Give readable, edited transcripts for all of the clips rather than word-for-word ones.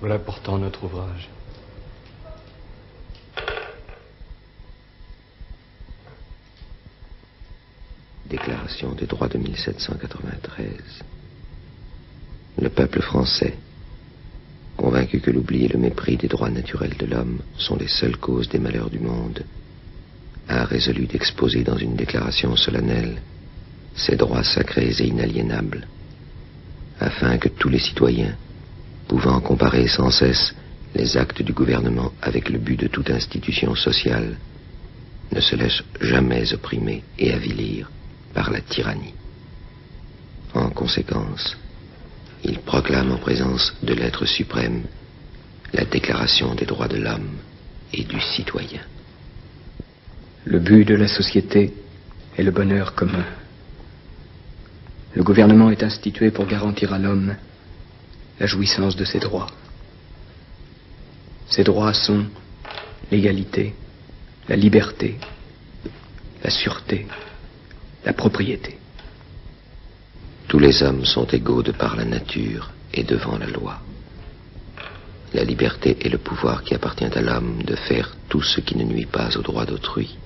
Voilà pourtant notre ouvrage. Déclaration des droits de 1793. Le peuple français, convaincu que l'oubli et le mépris des droits naturels de l'homme sont les seules causes des malheurs du monde, a résolu d'exposer dans une déclaration solennelle ses droits sacrés et inaliénables, afin que tous les citoyens, pouvant comparer sans cesse les actes du gouvernement avec le but de toute institution sociale, ne se laissent jamais opprimer et avilir par la tyrannie. En conséquence, il proclame en présence de l'être suprême la Déclaration des droits de l'homme et du citoyen. Le but de la société est le bonheur commun. Le gouvernement est institué pour garantir à l'homme la jouissance de ses droits. Ces droits sont l'égalité, la liberté, la sûreté, la propriété. Tous les hommes sont égaux de par la nature et devant la loi. La liberté est le pouvoir qui appartient à l'homme de faire tout ce qui ne nuit pas aux droits d'autrui.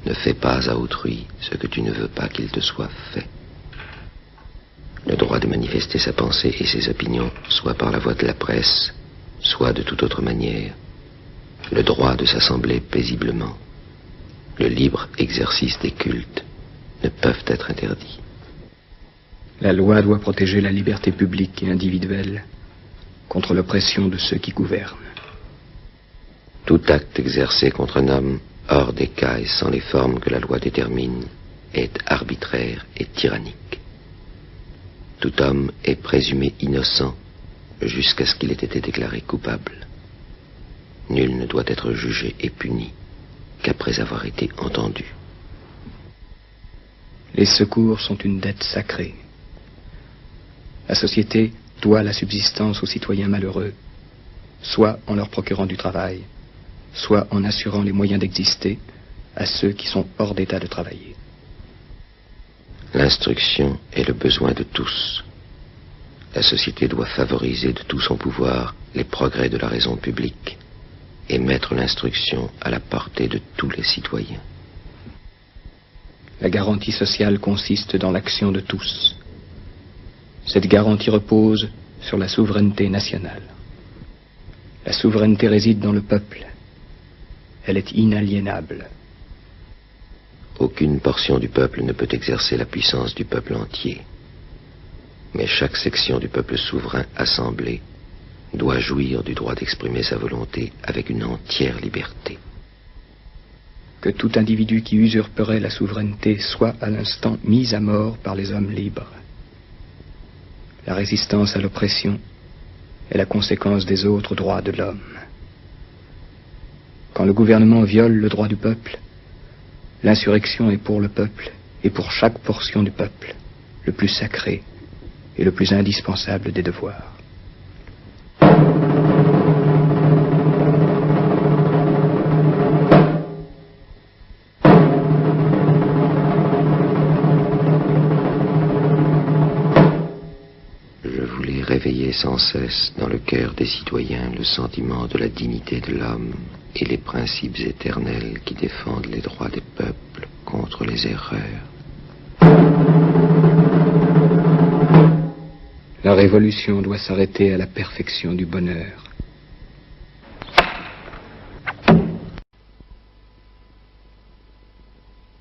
Ne fais pas à autrui ce que tu ne veux pas qu'il te soit fait. Le droit de manifester sa pensée et ses opinions, soit par la voie de la presse, soit de toute autre manière. Le droit de s'assembler paisiblement. Le libre exercice des cultes ne peuvent être interdits. La loi doit protéger la liberté publique et individuelle contre l'oppression de ceux qui gouvernent. Tout acte exercé contre un homme hors des cas et sans les formes que la loi détermine est arbitraire et tyrannique. Tout homme est présumé innocent jusqu'à ce qu'il ait été déclaré coupable. Nul ne doit être jugé et puni qu'après avoir été entendu. Les secours sont une dette sacrée. La société doit la subsistance aux citoyens malheureux, soit en leur procurant du travail, soit en assurant les moyens d'exister à ceux qui sont hors d'état de travailler. L'instruction est le besoin de tous. La société doit favoriser de tout son pouvoir les progrès de la raison publique et mettre l'instruction à la portée de tous les citoyens. La garantie sociale consiste dans l'action de tous. Cette garantie repose sur la souveraineté nationale. La souveraineté réside dans le peuple. Elle est inaliénable. Aucune portion du peuple ne peut exercer la puissance du peuple entier. Mais chaque section du peuple souverain assemblée doit jouir du droit d'exprimer sa volonté avec une entière liberté. Que tout individu qui usurperait la souveraineté soit à l'instant mis à mort par les hommes libres. La résistance à l'oppression est la conséquence des autres droits de l'homme. Quand le gouvernement viole le droit du peuple, l'insurrection est pour le peuple et pour chaque portion du peuple le plus sacré et le plus indispensable des devoirs. Je voulais réveiller sans cesse dans le cœur des citoyens le sentiment de la dignité de l'homme et les principes éternels qui défendent les droits des peuples contre les erreurs. La révolution doit s'arrêter à la perfection du bonheur.